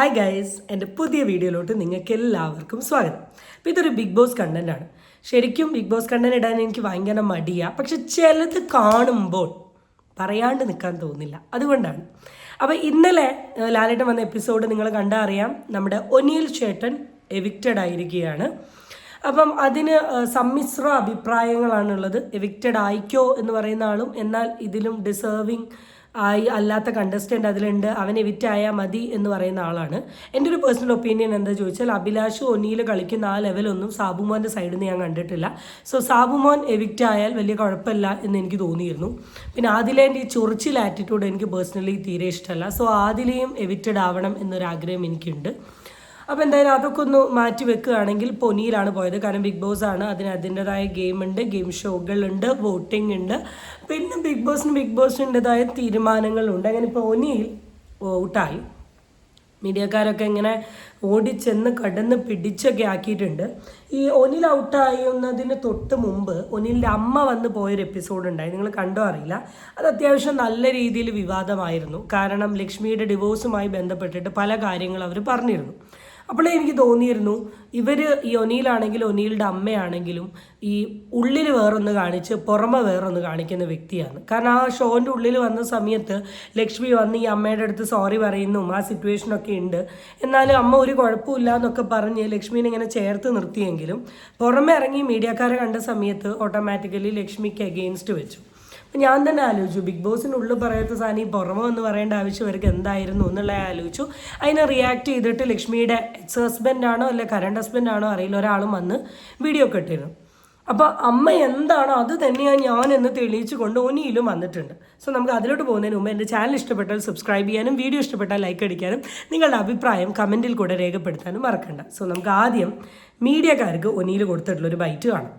Hi guys, എൻ്റെ പുതിയ വീഡിയോയിലോട്ട് നിങ്ങൾക്ക് എല്ലാവർക്കും സ്വാഗതം. അപ്പോൾ ഇതൊരു ബിഗ് ബോസ് കണ്ടൻ്റാണ്. ശരിക്കും ബിഗ് ബോസ് കണ്ടന്റ് ഇടാൻ എനിക്ക് ഭയങ്കര മടിയാണ്, പക്ഷെ ചിലത് കാണുമ്പോൾ പറയാണ്ട് നിൽക്കാൻ തോന്നില്ല, അതുകൊണ്ടാണ്. അപ്പോൾ ഇന്നലെ ലാലേട്ടൻ വന്ന എപ്പിസോഡ് നിങ്ങൾ കണ്ടാൽ അറിയാം. നമ്മുടെ ഒനീൽ ചേട്ടൻ എവിക്റ്റഡ് ആയിരിക്കുകയാണ്. അപ്പം അതിന് സമ്മിശ്ര അഭിപ്രായങ്ങളാണുള്ളത്. എവിക്റ്റഡ് ആയിക്കോ എന്ന് പറയുന്ന ആളും, എന്നാൽ ഇതിലും ഡിസേർവിങ് ആയി അല്ലാത്ത കണ്ടസ്റ്റൻ്റ് അതിലുണ്ട്, അവൻ എവിക്റ്റ് ആയാൽ മതി എന്ന് പറയുന്ന ആളാണ്. എൻ്റെ ഒരു പേഴ്സണൽ ഒപ്പീനിയൻ എന്താ ചോദിച്ചാൽ, അഭിലാഷ് ഒനിയിൽ കളിക്കുന്ന ആ ലെവലൊന്നും സാബുമോൻ്റെ സൈഡിൽ നിന്ന് ഞാൻ കണ്ടിട്ടില്ല. സോ സാബുമോൻ എവിക്റ്റ് ആയാൽ വലിയ കുഴപ്പമില്ല എന്ന് എനിക്ക് തോന്നിയിരുന്നു. പിന്നെ ആദിലേൻ്റെ ഈ ചൊറിച്ചിൽ ആറ്റിറ്റ്യൂഡ് എനിക്ക് പേഴ്സണലി തീരെ ഇഷ്ടമല്ല. സോ ആദിലെയും എവിക്റ്റഡ് ആവണം എന്നൊരാഗ്രഹം എനിക്കുണ്ട്. അപ്പോൾ എന്തായാലും അതൊക്കെ ഒന്ന് മാറ്റി വെക്കുകയാണെങ്കിൽ പൊനിയിലാണ് പോയത്. കാരണം ബിഗ് ബോസ് ആണ്, അതിൻ്റെതായ ഗെയിമുണ്ട്, ഗെയിം ഷോകളുണ്ട്, വോട്ടിംഗ് ഉണ്ട്, പിന്നെ ബിഗ് ബോസിൻ്റെതായ തീരുമാനങ്ങളുണ്ട്. അങ്ങനെ ഇപ്പോൾ ഒനിയിൽ ഔട്ടായി. മീഡിയക്കാരൊക്കെ ഇങ്ങനെ ഓടിച്ചെന്ന് കടന്ന് പിടിച്ചൊക്കെ ആക്കിയിട്ടുണ്ട്. ഈ ഒനിൽ ഔട്ടായുന്നതിന് തൊട്ട് മുമ്പ് ഒനിലിൻ്റെ അമ്മ വന്ന് പോയൊരു എപ്പിസോഡ് ഉണ്ടായി, നിങ്ങൾ കണ്ടോ അറിയില്ല. അത് അത്യാവശ്യം നല്ല രീതിയിൽ വിവാദമായിരുന്നു. കാരണം ലക്ഷ്മിയുടെ ഡിവോഴ്സുമായി ബന്ധപ്പെട്ടിട്ട് പല കാര്യങ്ങൾ അവർ പറഞ്ഞിരുന്നു. അപ്പോഴേ എനിക്ക് തോന്നിയിരുന്നു, ഇവർ ഈ ഒനിയിലാണെങ്കിലും ഒനിയിലുടെ അമ്മയാണെങ്കിലും ഈ ഉള്ളിൽ വേറൊന്ന് കാണിച്ച് പുറമെ വേറൊന്ന് കാണിക്കുന്ന വ്യക്തിയാണ്. കാരണം ആ ഷോൻ്റെ ഉള്ളിൽ വന്ന സമയത്ത് ലക്ഷ്മി വന്ന് ഈ അമ്മയുടെ അടുത്ത് സോറി പറയുന്നും ആ സിറ്റുവേഷനൊക്കെ ഉണ്ട്. എന്നാലും അമ്മ ഒരു കുഴപ്പമില്ല എന്നൊക്കെ പറഞ്ഞ് ലക്ഷ്മീനെ ഇങ്ങനെ ചേർത്ത് നിർത്തിയെങ്കിലും പുറമെ ഇറങ്ങി മീഡിയക്കാരെ കണ്ട സമയത്ത് ഓട്ടോമാറ്റിക്കലി ലക്ഷ്മിക്ക് അഗെയിൻസ്റ്റ് വെച്ചു. അപ്പം ഞാൻ തന്നെ ആലോചിച്ചു, ബിഗ് ബോസിനുള്ളിൽ പറയാത്ത സാധനം ഈ പുറമെ എന്ന് പറയേണ്ട ആവശ്യം ഇവർക്ക് എന്തായിരുന്നു എന്നുള്ളത് ആലോചിച്ചു. അതിനെ റിയാക്ട് ചെയ്തിട്ട് ലക്ഷ്മിയുടെ എക്സ് ഹസ്ബൻഡാണോ അല്ലെ കറണ്ട് ഹസ്ബൻഡാണോ അറിയില്ല, ഒരാളും വന്ന് വീഡിയോ ഒക്കെ ഇട്ടിരുന്നു. അപ്പോൾ അമ്മ എന്താണോ അത് തന്നെയാണ് ഞാൻ എന്ന് തെളിയിച്ചു കൊണ്ട് ഒനിയിലും വന്നിട്ടുണ്ട്. സോ നമുക്ക് അതിലോട്ട് പോകുന്നതിന് മുമ്പ് എൻ്റെ ചാനൽ ഇഷ്ടപ്പെട്ടാൽ സബ്സ്ക്രൈബ് ചെയ്യാനും വീഡിയോ ഇഷ്ടപ്പെട്ടാൽ ലൈക്ക് അടിക്കാനും നിങ്ങളുടെ അഭിപ്രായം കമൻറ്റിൽ കൂടെ രേഖപ്പെടുത്താനും മറക്കണ്ട. സോ നമുക്ക് ആദ്യം മീഡിയക്കാർക്ക് ഒനിയിൽ കൊടുത്തിട്ടുള്ളൊരു ബൈറ്റ് കാണാം.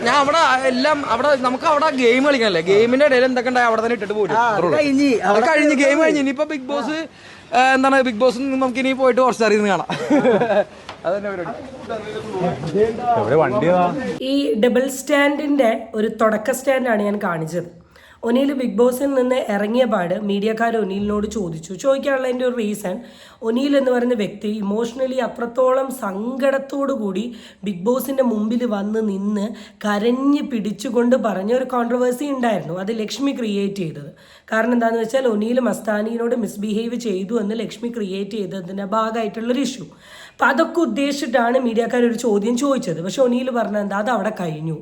ഞാൻ അവിടെ എല്ലാം അവിടെ നമുക്ക് അവിടെ ഗെയിം കളിക്കാനല്ലേ, ഗെയിമിന്റെ ഇടയിൽ എന്തൊക്കെ ഉണ്ടായി അവിടെ തന്നെ ഇട്ടിട്ട് പോരും. കഴിഞ്ഞ് ഗെയിം കഴിഞ്ഞ് ഇനിയിപ്പോ ബിഗ് ബോസ് എന്താണ്, ബിഗ് ബോസ് നമുക്ക് ഇനി പോയിട്ട് കുറച്ച് അറിയുന്ന കാണാം. ഈ ഡബിൾ സ്റ്റാൻഡിന്റെ ഒരു തുടക്ക സ്റ്റാൻഡാണ് ഞാൻ കാണിച്ചത്. ഒനിയിൽ ബിഗ് ബോസിൽ നിന്ന് ഇറങ്ങിയ പാട് മീഡിയക്കാർ ഒനിലിനോട് ചോദിക്കാനുള്ള എൻ്റെ ഒരു റീസൺ, ഒനിയിൽ എന്ന് പറയുന്ന വ്യക്തി ഇമോഷണലി അത്രത്തോളം സങ്കടത്തോടു കൂടി ബിഗ് ബോസിൻ്റെ മുമ്പിൽ വന്ന് നിന്ന് കരഞ്ഞ് പിടിച്ചുകൊണ്ട് പറഞ്ഞ ഒരു കോൺട്രവേഴ്സി ഉണ്ടായിരുന്നു. അത് ലക്ഷ്മി ക്രിയേറ്റ് ചെയ്തത്. കാരണം എന്താണെന്ന് വെച്ചാൽ ഒനിയിൽ മസ്താനിയോട് മിസ്ബിഹേവ് ചെയ്തു എന്ന് ലക്ഷ്മി ക്രിയേറ്റ് ചെയ്തതിൻ്റെ ഭാഗമായിട്ടുള്ളൊരു ഇഷ്യൂ. അപ്പം അതൊക്കെ ഉദ്ദേശിച്ചിട്ടാണ് മീഡിയക്കാർ ഒരു ചോദ്യം ചോദിച്ചത്. പക്ഷെ ഒനിയിൽ പറഞ്ഞത് എന്താ, അത് അവിടെ കഴിഞ്ഞു,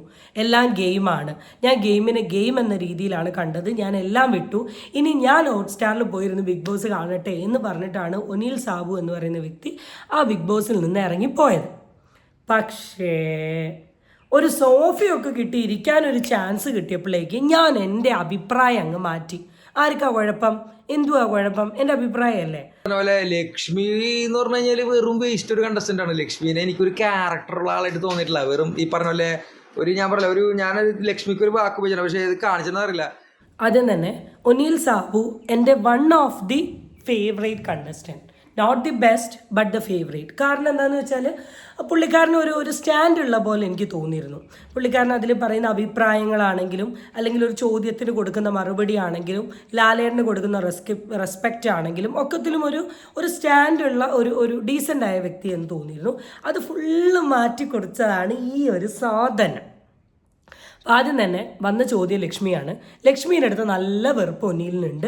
എല്ലാം ഗെയിമാണ്, ഞാൻ ഗെയിമിനെ ഗെയിം എന്ന രീതിയിലാണ് കണ്ടത്, ഞാൻ എല്ലാം വിട്ടു, ഇനി ഞാൻ ഹോട്ട്സ്റ്റാറിൽ പോയിരുന്നു ബിഗ് ബോസ് കാണട്ടെ എന്ന് പറഞ്ഞിട്ടാണ് ഒനിൽ സാബു എന്ന് പറയുന്ന വ്യക്തി ആ ബിഗ് ബോസിൽ നിന്ന് ഇറങ്ങിപ്പോയത്. പക്ഷേ ഒരു സോഫയൊക്കെ കിട്ടി ഇരിക്കാനൊരു ചാൻസ് കിട്ടിയപ്പോഴേക്ക് ഞാൻ എൻ്റെ അഭിപ്രായം അങ്ങ് മാറ്റി. ആർക്കാ കുഴപ്പം, എന്തുവാ കുഴപ്പം, എൻ്റെ അഭിപ്രായമല്ലേ. പോലെ ലക്ഷ്മി എന്ന് പറഞ്ഞു കഴിഞ്ഞാൽ വെറും വേസ്റ്റ് ഒരു കണ്ടസ്റ്റന്റ് ആണ്. ലക്ഷ്മിനെ എനിക്കൊരു ക്യാരക്ടറുള്ള ആളായിട്ട് തോന്നിയിട്ടില്ല. വെറും ഈ പറഞ്ഞ പോലെ ഞാൻ ലക്ഷ്മിക്ക് ഒരു വാക്ക് ഉപയോഗിച്ചു, പക്ഷെ ഇത് കാണിച്ചെന്ന് അറിയില്ല. ആദ്യം തന്നെ ഒനിൽ സാബു എൻ്റെ one of the favourite contestant, not the best but the favourite. കാരണം എന്താണെന്ന് വെച്ചാൽ പുള്ളിക്കാരന് ഒരു സ്റ്റാൻഡ് ഉള്ള പോലെ എനിക്ക് തോന്നിയിരുന്നു. പുള്ളിക്കാരൻ അതിൽ പറയുന്ന അഭിപ്രായങ്ങളാണെങ്കിലും അല്ലെങ്കിൽ ഒരു ചോദ്യത്തിന് കൊടുക്കുന്ന മറുപടി ആണെങ്കിലും ലാലേട്ടന് കൊടുക്കുന്ന റെസ്പെക്റ്റ് ആണെങ്കിലും ഒക്കത്തിലും ഒരു സ്റ്റാൻഡുള്ള ഒരു ഡീസൻ്റ് ആയ വ്യക്തി എന്ന് തോന്നിയിരുന്നു. അത് ഫുള്ള് മാറ്റി കൊടുത്തതാണ് ഈ ഒരു സാധനം. ആദ്യം തന്നെ വന്ന ചോദ്യം ലക്ഷ്മിയാണ്. ലക്ഷ്മീൻ്റെ അടുത്ത് നല്ല വെറുപ്പ് ഒനിയിലുണ്ട്.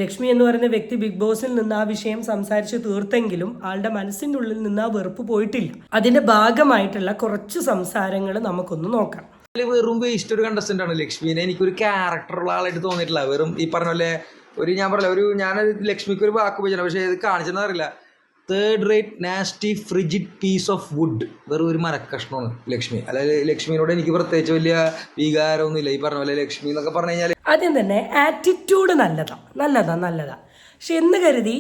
ലക്ഷ്മി എന്ന് പറയുന്ന വ്യക്തി ബിഗ് ബോസിൽ നിന്ന് ആ വിഷയം സംസാരിച്ച് തീർത്തെങ്കിലും ആളുടെ മനസ്സിൻ്റെ ഉള്ളിൽ നിന്ന് ആ വെറുപ്പ് പോയിട്ടില്ല. അതിൻ്റെ ഭാഗമായിട്ടുള്ള കുറച്ച് സംസാരങ്ങൾ നമുക്കൊന്ന് നോക്കാം. വെറും വേസ്റ്റ് ഒരു കണ്ടസ്റ്റന്റ് ആണ്. ലക്ഷ്മിനെ എനിക്കൊരു ക്യാരക്ടറുള്ള ആളായിട്ട് തോന്നിയിട്ടില്ല. വെറും ഈ പറഞ്ഞ പോലെ ഞാൻ ലക്ഷ്മിക്ക് ഒരു വാക്ക് ഉപയോഗിച്ചു, പക്ഷെ ഇത് കാണിച്ചെന്ന് അറിയില്ല. Third rate nasty frigid piece of wood. വെറും ഒരു മരക്കഷ്ണമാണ് ലക്ഷ്മി. അതായത് ലക്ഷ്മിനോട് എനിക്ക് പ്രത്യേകിച്ച് വലിയ വികാരമൊന്നുമില്ല. ഈ പറഞ്ഞ പോലെ ലക്ഷ്മി എന്നൊക്കെ പറഞ്ഞു കഴിഞ്ഞാൽ ആദ്യം തന്നെ ആറ്റിറ്റ്യൂഡ് നല്ലതാ. പക്ഷെ എന്ന് കരുതി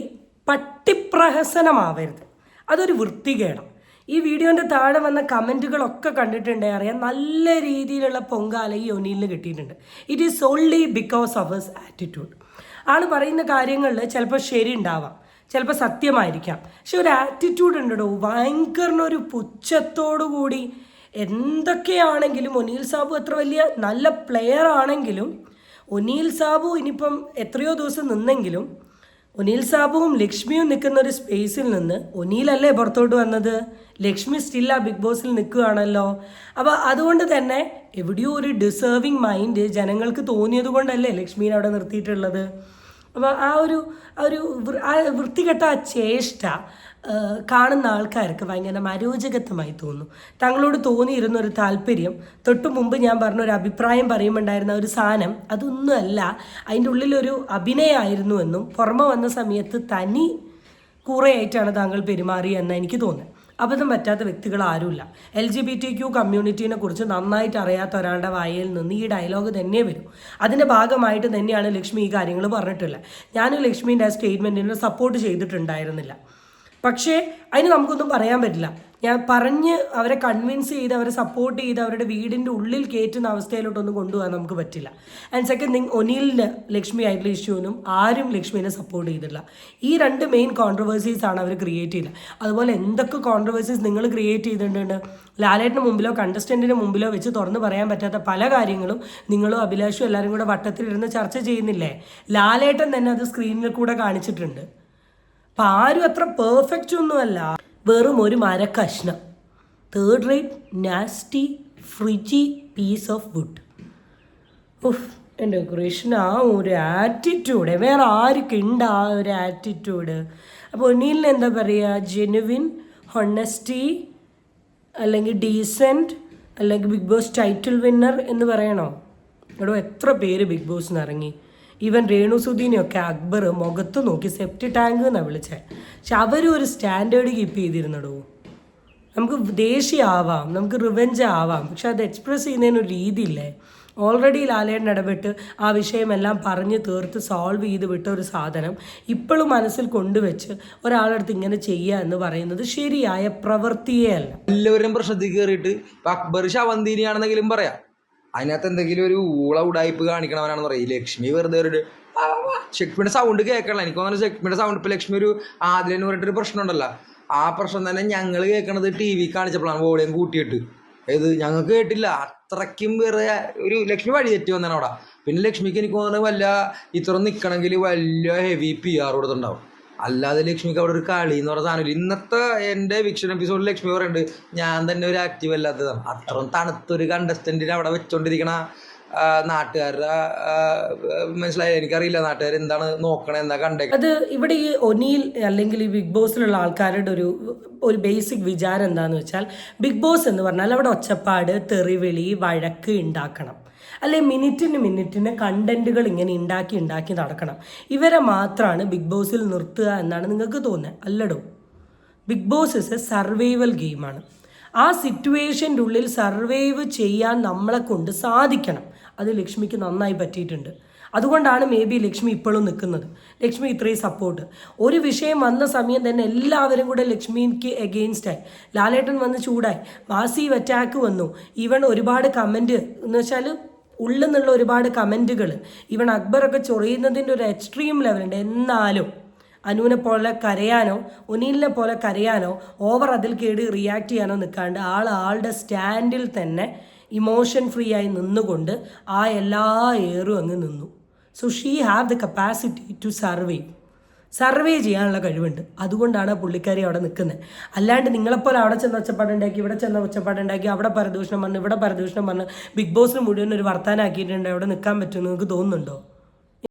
പട്ടിപ്രഹസനമാവരുത്, അതൊരു വൃത്തികേടാണ്. ഈ വീഡിയോൻ്റെ താഴെ വന്ന കമൻറ്റുകളൊക്കെ കണ്ടിട്ടുണ്ടെങ്കിൽ അറിയാം, നല്ല രീതിയിലുള്ള പൊങ്കാല ഈ ഒനിലിന് കിട്ടിയിട്ടുണ്ട്. It is only because of his attitude. ആൾ പറയുന്ന കാര്യങ്ങളിൽ ചിലപ്പോൾ ശരി ഉണ്ടാവാം, ചിലപ്പോൾ സത്യമായിരിക്കാം, പക്ഷെ ഒരു ആറ്റിറ്റ്യൂഡ് ഉണ്ടോ, ഭയങ്കര പുച്ഛത്തോടു കൂടി. എന്തൊക്കെയാണെങ്കിലും ഒനിൽ സാബു അത്ര വലിയ നല്ല പ്ലെയർ ആണെങ്കിലും ഒനീൽ സാബു ഇനിയിപ്പം എത്രയോ ദിവസം നിന്നെങ്കിലും ഒനീൽ സാബുവും ലക്ഷ്മിയും നിൽക്കുന്ന ഒരു സ്പേസിൽ നിന്ന് ഒനീലല്ലേ പുറത്തോട്ട് വന്നത്, ലക്ഷ്മി സ്റ്റിൽ ആ ബിഗ് ബോസിൽ നിൽക്കുകയാണല്ലോ. അപ്പോൾ അതുകൊണ്ട് തന്നെ എവിടെയോ ഒരു ഡിസേർവിങ് മൈൻഡ് ജനങ്ങൾക്ക് തോന്നിയത് കൊണ്ടല്ലേ ലക്ഷ്മീനെ അവിടെ നിർത്തിയിട്ടുള്ളത്. അപ്പോൾ ആ വൃത്തികെട്ട ആ ചേഷ്ട കാണുന്ന ആൾക്കാർക്ക് ഭയങ്കര അരോചകത്വമായി തോന്നുന്നു. തങ്ങളോട് തോന്നിയിരുന്ന ഒരു താല്പര്യം, തൊട്ടു മുമ്പ് ഞാൻ പറഞ്ഞ ഒരു അഭിപ്രായം പറയുമ്പോണ്ടായിരുന്ന ഒരു സാധനം അതൊന്നുമല്ല, അതിൻ്റെ ഉള്ളിലൊരു അഭിനയമായിരുന്നു എന്നും പുറമെ വന്ന സമയത്ത് തനി കൂറയായിട്ടാണ് താങ്കൾ പെരുമാറിയെന്ന് എനിക്ക് തോന്നുന്നത്. അബദ്ധം പറ്റാത്ത വ്യക്തികൾ ആരുമില്ല. LGBTQ കമ്മ്യൂണിറ്റീനെ കുറിച്ച് നന്നായിട്ട് അറിയാത്ത ഒരാളുടെ വായിൽ നിന്ന് ഈ ഡയലോഗ് തന്നെ വരും. അതിൻ്റെ ഭാഗമായിട്ട് തന്നെയാണ് ലക്ഷ്മി ഈ കാര്യങ്ങൾ പറഞ്ഞിട്ടുള്ളത്. ഞാനും ലക്ഷ്മീൻ്റെ ആ സ്റ്റേറ്റ്മെൻറ്റിനെ സപ്പോർട്ട് ചെയ്തിട്ടുണ്ടായിരുന്നില്ല. പക്ഷേ അതിന് നമുക്കൊന്നും പറയാൻ പറ്റില്ല. ഞാൻ പറഞ്ഞ് അവരെ കൺവിൻസ് ചെയ്ത് അവരെ സപ്പോർട്ട് ചെയ്ത് അവരുടെ വീടിൻ്റെ ഉള്ളിൽ കയറ്റുന്ന അവസ്ഥയിലോട്ടൊന്നും കൊണ്ടുപോകാൻ നമുക്ക് പറ്റില്ല. ആൻഡ് സെക്കൻഡ് തിങ്, ഒനീലിന് ലക്ഷ്മി ആയിട്ടുള്ള ഇഷ്യൂവിനും ആരും ലക്ഷ്മിനെ സപ്പോർട്ട് ചെയ്തില്ല. ഈ 2 മെയിൻ കോൺട്രവേഴ്സീസ് ആണ് അവർ ക്രിയേറ്റ് ചെയ്തത്. അതുപോലെ എന്തൊക്കെ കോൺട്രവേഴ്സീസ് നിങ്ങൾ ക്രിയേറ്റ് ചെയ്തിട്ടുണ്ട്. ലാലേട്ടന് മുമ്പിലോ കണ്ടസ്റ്റൻറ്റിന് മുമ്പിലോ വെച്ച് തുറന്ന് പറയാൻ പറ്റാത്ത പല കാര്യങ്ങളും നിങ്ങളും അഭിലാഷും എല്ലാവരും കൂടെ വട്ടത്തിലിരുന്ന് ചർച്ച ചെയ്യുന്നില്ലേ. ലാലേട്ടൻ തന്നെ അത് സ്ക്രീനിൽ കൂടെ കാണിച്ചിട്ടുണ്ട്. അപ്പം ആരും അത്ര പെർഫെക്റ്റ് ഒന്നുമല്ല, വെറും ഒരു മരക്കഷ്ണം, third rate nasty frigid piece of wood. എൻ്റെ കൃഷ്ണ, ആ ഒരു ആറ്റിറ്റ്യൂഡ് വേറെ ആർക്കുണ്ട് ആ ഒരു ആറ്റിറ്റ്യൂഡ്. അപ്പോൾ ഒനീലിന് എന്താ പറയുക, ജെനുവിൻ, ഹോണസ്റ്റി, അല്ലെങ്കിൽ ഡീസൻറ്റ്, അല്ലെങ്കിൽ ബിഗ് ബോസ് ടൈറ്റിൽ വിന്നർ എന്ന് പറയണോ? എടോ, എത്ര പേര് ബിഗ് ബോസിന് ഇറങ്ങി. ഈവൻ രേണുസുദീനെയൊക്കെ അക്ബർ മുഖത്ത് നോക്കി സെപ്റ്റി ടാങ്ക് എന്നാണ് വിളിച്ചത്. പക്ഷെ അവരും ഒരു സ്റ്റാൻഡേർഡ് കീപ്പ് ചെയ്തിരുന്നടോ. നമുക്ക് ദേഷ്യമാവാം, നമുക്ക് റിവെഞ്ച് ആവാം, പക്ഷെ അത് എക്സ്പ്രസ് ചെയ്യുന്നതിനൊരു രീതിയില്ലേ. ഓൾറെഡി ലാലേട്ടൻ ഇടപെട്ട് ആ വിഷയമെല്ലാം പറഞ്ഞ് തീർത്ത് സോൾവ് ചെയ്ത് വിട്ട ഒരു സാധനം ഇപ്പോഴും മനസ്സിൽ കൊണ്ടുവച്ച് ഒരാളടുത്ത് ഇങ്ങനെ ചെയ്യുക എന്ന് പറയുന്നത് ശരിയായ പ്രവൃത്തിയേ അല്ല. എല്ലാവരും പ്രശ്നത്തിൽ കയറിയിട്ട് അക്ബർ ശവന്തീനിയാണെന്നെങ്കിലും പറയാം, അതിനകത്ത് എന്തെങ്കിലും ഒരു ഉടായ്പ് കാണിക്കണവനാണെന്ന് പറയും. ലക്ഷ്മി വെറുതെ ഒരു ലക്ഷ്മിയുടെ സൗണ്ട് കേൾക്കണല്ലോ. എനിക്ക് തോന്നുന്നു ലക്ഷ്മിയുടെ സൗണ്ട് ഇപ്പോൾ ലക്ഷ്മി ഒരു ആദിലെന്ന് പറഞ്ഞിട്ടൊരു പ്രശ്നം ഉണ്ടല്ലോ, ആ പ്രശ്നം തന്നെ ഞങ്ങൾ കേൾക്കണത് TV കാണിച്ചപ്പോഴാണ് വോളിയം കൂട്ടിയിട്ട്. ഏത് ഞങ്ങൾക്ക് കേട്ടില്ല, അത്രയ്ക്കും വേറെ ഒരു ലക്ഷ്മി വഴി തെറ്റി വന്നതാണ് അവിടെ. പിന്നെ ലക്ഷ്മിക്ക് എനിക്ക് തോന്നുന്നത് വല്ല ഇത്ര നിൽക്കണമെങ്കിൽ വലിയ ഹെവി PR കൊടുത്തുണ്ടാവും. അല്ലാതെ ലക്ഷ്മിക്ക് അവിടെ ഒരു കളി എന്ന് പറഞ്ഞ സാധനമില്ല. ഇന്നത്തെ എൻ്റെ വിക്ഷൻ എപ്പിസോഡിൽ ലക്ഷ്മി പറയുന്നുണ്ട് ഞാൻ തന്നെ ഒരു ആക്റ്റീവ് അല്ലാത്തതാണ്. അത്രയും തണുത്തൊരു കണ്ടസ്റ്റൻറ്റിനെ അവിടെ വെച്ചോണ്ടിരിക്കണ നാട്ടുകാരുടെ മനസ്സിലായി. എനിക്കറിയില്ല നാട്ടുകാർ എന്താണ് നോക്കണേ, എന്താ കണ്ടേ. അത് ഇവിടെ ഈ ഒനീൽ അല്ലെങ്കിൽ ഈ ബിഗ് ബോസിലുള്ള ആൾക്കാരുടെ ഒരു ബേസിക് വിചാരം എന്താണെന്ന് വെച്ചാൽ, ബിഗ് ബോസ് എന്ന് പറഞ്ഞാൽ അവിടെ ഒച്ചപ്പാട്, തെറിവിളി, വഴക്ക് ഉണ്ടാക്കണം, അല്ലെ മിനിറ്റിന് കണ്ടന്റുകൾ ഇങ്ങനെ ഉണ്ടാക്കി നടക്കണം. ഇവരെ മാത്രമാണ് ബിഗ് ബോസിൽ നിർത്തുക എന്നാണ് നിങ്ങൾക്ക് തോന്നുന്നത്. അല്ലടോ, big boss is a survival ഗെയിമാണ്. ആ സിറ്റുവേഷൻ്റെ ഉള്ളിൽ സർവൈവ് ചെയ്യാൻ നമ്മളെ കൊണ്ട് സാധിക്കണം. അത് ലക്ഷ്മിക്ക് നന്നായി പറ്റിയിട്ടുണ്ട്. അതുകൊണ്ടാണ് മേ ബി ലക്ഷ്മി ഇപ്പോഴും നിൽക്കുന്നത്. ലക്ഷ്മി ഇത്രയും സപ്പോർട്ട്. ഒരു വിഷയം വന്ന സമയം തന്നെ എല്ലാവരും കൂടെ ലക്ഷ്മിക്ക് എഗെയിൻസ്റ്റായി. ലാലേട്ടൻ വന്ന് ചൂടായി, മാസീവ് അറ്റാക്ക് വന്നു. ഈവൻ ഒരുപാട് കമൻറ്റ് എന്ന് വെച്ചാൽ ഉള്ളിൽ നിന്നുള്ള ഒരുപാട് കമൻറ്റുകൾ, ഈവൻ അക്ബറൊക്കെ ചൊറിയുന്നതിൻ്റെ ഒരു എക്സ്ട്രീം ലെവലുണ്ട്. എന്നാലും അനുവിനെ പോലെ കരയാനോ ഒനീലിനെ പോലെ കരയാനോ ഓവർ അതിൽ കേടി റിയാക്ട് ചെയ്യാനോ നിൽക്കാണ്ട് ആളുടെ സ്റ്റാൻഡിൽ തന്നെ ഇമോഷൻ ഫ്രീ ആയി നിന്നുകൊണ്ട് ആ എല്ലാ ഏറും അങ്ങ് നിന്നു. So she have the capacity to survey ചെയ്യാനുള്ള കഴിവുണ്ട്. അതുകൊണ്ടാണ് പുള്ളിക്കാരി അവിടെ നിൽക്കുന്നത്. അല്ലാണ്ട് നിങ്ങളെപ്പോലെ അവിടെ ചെന്ന് ഒച്ചപ്പാടുണ്ടാക്കി, ഇവിടെ ചെന്ന് ഒച്ചപ്പാടുണ്ടാക്കി, അവിടെ പരദൂഷണം പറഞ്ഞ്, ഇവിടെ പരദൂഷണം പറഞ്ഞ് ബിഗ് ബോസിന് മുഴുവൻ ഒരു വർത്താനാക്കിയിട്ടുണ്ട് അവിടെ നിൽക്കാൻ പറ്റുമെന്ന് നിങ്ങൾക്ക് തോന്നുന്നുണ്ടോ?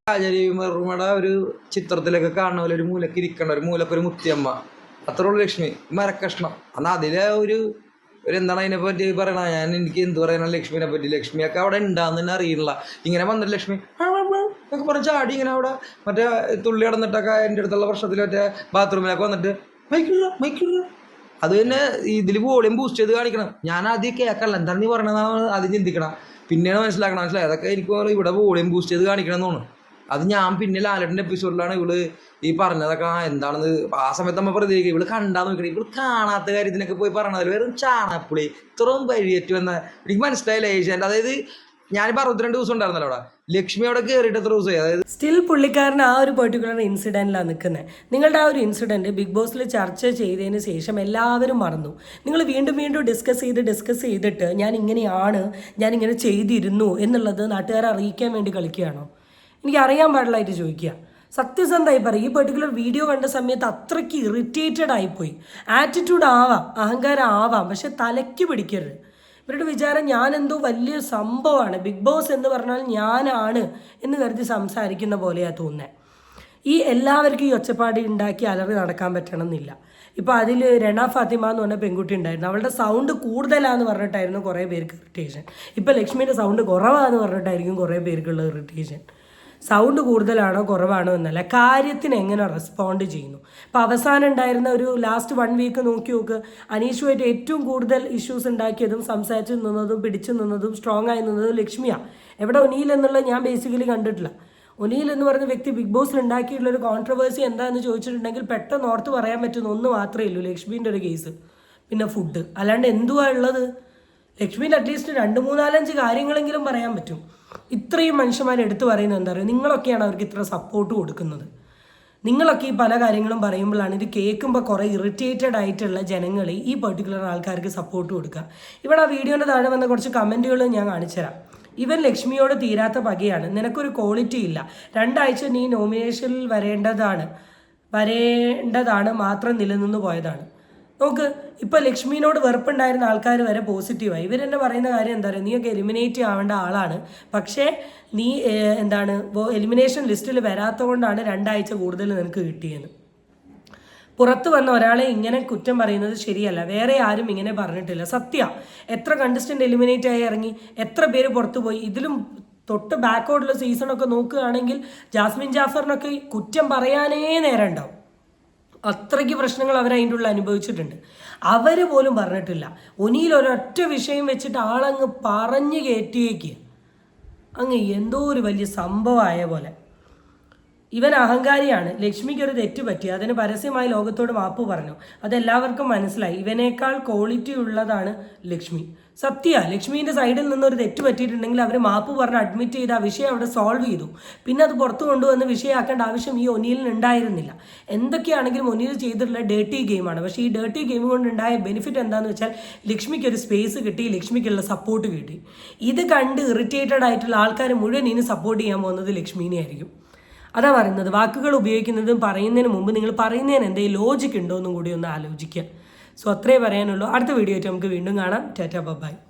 രാജരീവർമ്മയുടെ ഒരു ചിത്രത്തിലൊക്കെ കാണുന്ന പോലെ ഒരു മൂലക്ക് ഇരിക്കണ്ട, ഒരു മൂലക്കൊരു മുത്തിയമ്മ, അത്ര ഉള്ളു ലക്ഷ്മി, മരക്കഷ്ണം. എന്നാൽ അതിലെ ഒരു എന്താണ് അതിനെ പറ്റി പറയണ, എനിക്ക് എന്ത് പറയണ ലക്ഷ്മിനെ പറ്റി. ലക്ഷ്മിയൊക്കെ അവിടെ ഉണ്ടാന്ന് തന്നെ അറിയില്ല. ഇങ്ങനെ വന്നിട്ട് ലക്ഷ്മി ഒക്കെ പറഞ്ഞ ചാടി ഇങ്ങനെ അവിടെ മറ്റേ തുള്ളി കിടന്നിട്ടൊക്കെ എൻ്റെ അടുത്തുള്ള പ്രശ്നത്തിൽ മറ്റേ ബാത്റൂമിലൊക്കെ വന്നിട്ട് മൈക്കില്ല. അത് തന്നെ ഇതിൽ വോളിയം ബൂസ്റ്റ് ചെയ്ത് കാണിക്കണം. ഞാൻ ആദ്യം കേൾക്കല്ല, എന്താണ് നീ പറയണതാണ് ആദ്യം ചിന്തിക്കണം, പിന്നെയാണ് മനസ്സിലായി അതൊക്കെ എനിക്ക് ഇവിടെ വോളിയം ബൂസ്റ്റ് ചെയ്ത് കാണിക്കണം എന്ന് തോന്നുന്നു. അത് ഞാൻ പിന്നെ ലാലേട്ടൻ്റെ എപ്പിസോഡിലാണ് ഇവള് ഈ പറഞ്ഞതൊക്കെ എന്താണെന്ന് ആ സമയത്ത് നമ്മൾ പ്രതികരിക്കുക. ഇവള് കണ്ടാന്ന് നോക്കണം, ഇവള് കാണാത്ത കാര്യത്തിനൊക്കെ പോയി പറഞ്ഞതിൽ വെറും ചാണാപ്പുളി ഇത്രയും വഴിയേറ്റ് വന്ന എനിക്ക് മനസ്സിലായില്ല ഏഷ്യാൻ്റെ. അതായത് ഞാനിപ്പോൾ 62 ദിവസം ഉണ്ടായിരുന്നല്ലോ അവിടെ. ലക്ഷ്മി അവിടെ കയറിയിട്ട് എത്ര ദിവസമായി? അതായത് സ്റ്റിൽ പുള്ളിക്കാരൻ ആ ഒരു പെർട്ടിക്കുലർ ഇൻസിഡൻറ്റിലാണ് നിൽക്കുന്നത്. നിങ്ങളുടെ ആ ഒരു ഇൻസിഡൻറ്റ് ബിഗ് ബോസിൽ ചർച്ച ചെയ്തതിന് ശേഷം എല്ലാവരും മറന്നു. നിങ്ങൾ വീണ്ടും വീണ്ടും ഡിസ്കസ് ചെയ്തിട്ട് ഞാൻ ഇങ്ങനെ ചെയ്തിരുന്നു എന്നുള്ളത് നാട്ടുകാരെ അറിയിക്കാൻ വേണ്ടി കളിക്കുകയാണോ? എനിക്ക് അറിയാൻ പാടില്ലായിട്ട് ചോദിക്കുക. സത്യസന്ധമായി പറയും, ഈ പെർട്ടിക്കുലർ വീഡിയോ കണ്ട സമയത്ത് അത്രയ്ക്ക് ഇറിറ്റേറ്റഡ് ആയിപ്പോയി. ആറ്റിറ്റ്യൂഡ് ആവാം, അഹങ്കാരം ആവാം, പക്ഷെ തലയ്ക്ക് പിടിക്കരുത്. ഇവരുടെ വിചാരം ഞാൻ എന്തോ വലിയ സംഭവമാണ്, ബിഗ് ബോസ് എന്ന് പറഞ്ഞാൽ ഞാനാണ് എന്ന് കരുതി സംസാരിക്കുന്ന പോലെയാണ് തോന്നുന്നത്. ഈ എല്ലാവർക്കും ഈ ഒച്ചപ്പാട് ഉണ്ടാക്കി അലറി നടക്കാൻ പറ്റണമെന്നില്ല. ഇപ്പോൾ അതിൽ രണ ഫാത്തിമ എന്ന് പറഞ്ഞ പെൺകുട്ടി ഉണ്ടായിരുന്നു, അവളുടെ സൗണ്ട് കൂടുതലാന്ന് പറഞ്ഞിട്ടായിരുന്നു കുറേ പേർക്ക് ഇറിറ്റേഷൻ. ഇപ്പോൾ ലക്ഷ്മിയുടെ സൗണ്ട് കുറവാന്ന് പറഞ്ഞിട്ടായിരിക്കും കുറേ പേർക്കുള്ള ഇറിറ്റേഷൻ. സൗണ്ട് കൂടുതലാണോ കുറവാണോ എന്നല്ല, കാര്യത്തിന് എങ്ങനെ റെസ്പോണ്ട് ചെയ്യുന്നു. ഇപ്പോൾ അവസാനം ഉണ്ടായിരുന്ന ഒരു ലാസ്റ്റ് 1 വീക്ക് നോക്കി നോക്ക്, അനീഷുമായിട്ട് ഏറ്റവും കൂടുതൽ ഇഷ്യൂസ് ഉണ്ടാക്കിയതും സംസാരിച്ചു നിന്നതും പിടിച്ചു നിന്നതും സ്ട്രോങ് ആയി നിന്നതും ലക്ഷ്മിയാണ്. എവിടെ ഒനീൽ എന്നുള്ളത് ഞാൻ ബേസിക്കലി കണ്ടിട്ടില്ല. ഒനീൽ എന്ന് പറഞ്ഞ വ്യക്തി ബിഗ് ബോസിൽ ഉണ്ടാക്കിയിട്ടുള്ള ഒരു കോൺട്രവേഴ്സി എന്താണെന്ന് ചോദിച്ചിട്ടുണ്ടെങ്കിൽ പെട്ടെന്ന് ഓർത്ത് പറയാൻ പറ്റുന്ന ഒന്ന് മാത്രമേ ഉള്ളൂ, ലക്ഷ്മീൻ്റെ ഒരു കേസ്, പിന്നെ ഫുഡ്. അല്ലാണ്ട് എന്തുവാ ഉള്ളത്? ലക്ഷ്മീൻ്റെ അറ്റ്ലീസ്റ്റ് 2-3-4-5 കാര്യങ്ങളെങ്കിലും പറയാൻ പറ്റും. ഇത്രയും മനുഷ്യന്മാർ എടുത്തു പറയുന്നത് എന്താ പറയുക, നിങ്ങളൊക്കെയാണ് അവർക്ക് ഇത്ര സപ്പോർട്ട് കൊടുക്കുന്നത്. നിങ്ങളൊക്കെ ഈ പല കാര്യങ്ങളും പറയുമ്പോഴാണ് ഇത് കേൾക്കുമ്പോൾ കുറേ ഇറിറ്റേറ്റഡ് ആയിട്ടുള്ള ജനങ്ങൾ ഈ പെർട്ടിക്കുലർ ആൾക്കാർക്ക് സപ്പോർട്ട് കൊടുക്കുക. ഇവിടെ ആ വീഡിയോൻ്റെ താഴെ വന്ന കുറച്ച് കമൻറ്റുകൾ ഞാൻ കാണിച്ചുതരാം. ഇവൻ ലക്ഷ്മിയോട് തീരാത്ത പകയാണ്, നിനക്കൊരു ക്വാളിറ്റി ഇല്ല, 2 ആഴ്ച നീ നോമിനേഷനിൽ വരേണ്ടതാണ് മാത്രം നിലനിന്ന് പോയതാണ്. നോക്ക്, ഇപ്പോൾ ലക്ഷ്മിനോട് വെറുപ്പുണ്ടായിരുന്ന ആൾക്കാർ വരെ പോസിറ്റീവായി. ഇവരെന്നെ പറയുന്ന കാര്യം എന്താ പറയുക, നീയൊക്കെ എലിമിനേറ്റ് ആവേണ്ട ആളാണ്, പക്ഷേ നീ എലിമിനേഷൻ ലിസ്റ്റിൽ വരാത്തതുകൊണ്ടാണ് 2 ആഴ്ച കൂടുതൽ നിനക്ക് കിട്ടിയെന്ന്. പുറത്ത് വന്ന ഒരാളെ ഇങ്ങനെ കുറ്റം പറയുന്നത് ശരിയല്ല. വേറെ ആരും ഇങ്ങനെ പറഞ്ഞിട്ടില്ല. എത്ര കണ്ടസ്റ്റൻ്റ് എലിമിനേറ്റ് ആയി ഇറങ്ങി, എത്ര പേര് പുറത്തു പോയി. ഇതിലും തൊട്ട് ബാക്കോട്ടുള്ള സീസണൊക്കെ നോക്കുകയാണെങ്കിൽ ജാസ്മിൻ ജാഫറിനൊക്കെ കുറ്റം പറയാനേ നേരം ഉണ്ടാവും. അത്രയ്ക്ക് പ്രശ്നങ്ങൾ അവർ അതിൻ്റെ ഉള്ളിൽ അനുഭവിച്ചിട്ടുണ്ട്. അവർ പോലും പറഞ്ഞിട്ടില്ല. ഒനിയിൽ ഒരൊറ്റ വിഷയം വെച്ചിട്ട് ആളങ്ങ് പറഞ്ഞു കയറ്റിയേക്ക്, അങ്ങ് എന്തോ ഒരു വലിയ സംഭവമായ പോലെ. ഇവൻ അഹങ്കാരിയാണ്. ലക്ഷ്മിക്ക് ഒരു തെറ്റ് പറ്റി, അതിന് പരസ്യമായി ലോകത്തോട് മാപ്പ് പറഞ്ഞു. അതെല്ലാവർക്കും മനസ്സിലായി. ഇവനേക്കാൾ ക്വാളിറ്റി ഉള്ളതാണ് ലക്ഷ്മി. ലക്ഷ്മീൻ്റെ സൈഡിൽ നിന്നൊരു തെറ്റ് പറ്റിയിട്ടുണ്ടെങ്കിൽ അവർ മാപ്പ് പറഞ്ഞ് അഡ്മിറ്റ് ചെയ്ത് ആ വിഷയം അവിടെ സോൾവ് ചെയ്തു. പിന്നെ അത് പുറത്തു കൊണ്ടുവന്ന് വിഷയമാക്കേണ്ട ആവശ്യം ഈ ഒനീലിന് ഉണ്ടായിരുന്നില്ല. എന്തൊക്കെയാണെങ്കിലും ഒനീൽ ചെയ്തിട്ടുള്ള ഡേർട്ടി ഗെയിമാണ്. പക്ഷേ ഈ ഡേർട്ടി ഗെയിം കൊണ്ടുണ്ടായ ബെനിഫിറ്റ് എന്താണെന്ന് വെച്ചാൽ ലക്ഷ്മിക്ക് ഒരു സ്പേസ് കിട്ടി, ലക്ഷ്മിക്കുള്ള സപ്പോർട്ട് കിട്ടി. ഇത് കണ്ട് ഇറിറ്റേറ്റഡ് ആയിട്ടുള്ള ആൾക്കാർ മുഴുവൻ ഇനി സപ്പോർട്ട് ചെയ്യാൻ പോകുന്നത് ലക്ഷ്മീനെ ആയിരിക്കും. അതാ പറയുന്നത്, വാക്കുകൾ ഉപയോഗിക്കുന്നതും പറയുന്നതിന് മുമ്പ് നിങ്ങൾ പറയുന്നതിന് എന്തെങ്കിലും ലോജിക്ക് ഉണ്ടോ എന്നും കൂടി ഒന്ന് ആലോചിക്കുക. സോ അത്രേ പറയാനുള്ളൂ. അടുത്ത വീഡിയോ ആയിട്ട് നമുക്ക് വീണ്ടും കാണാം. Tata bye.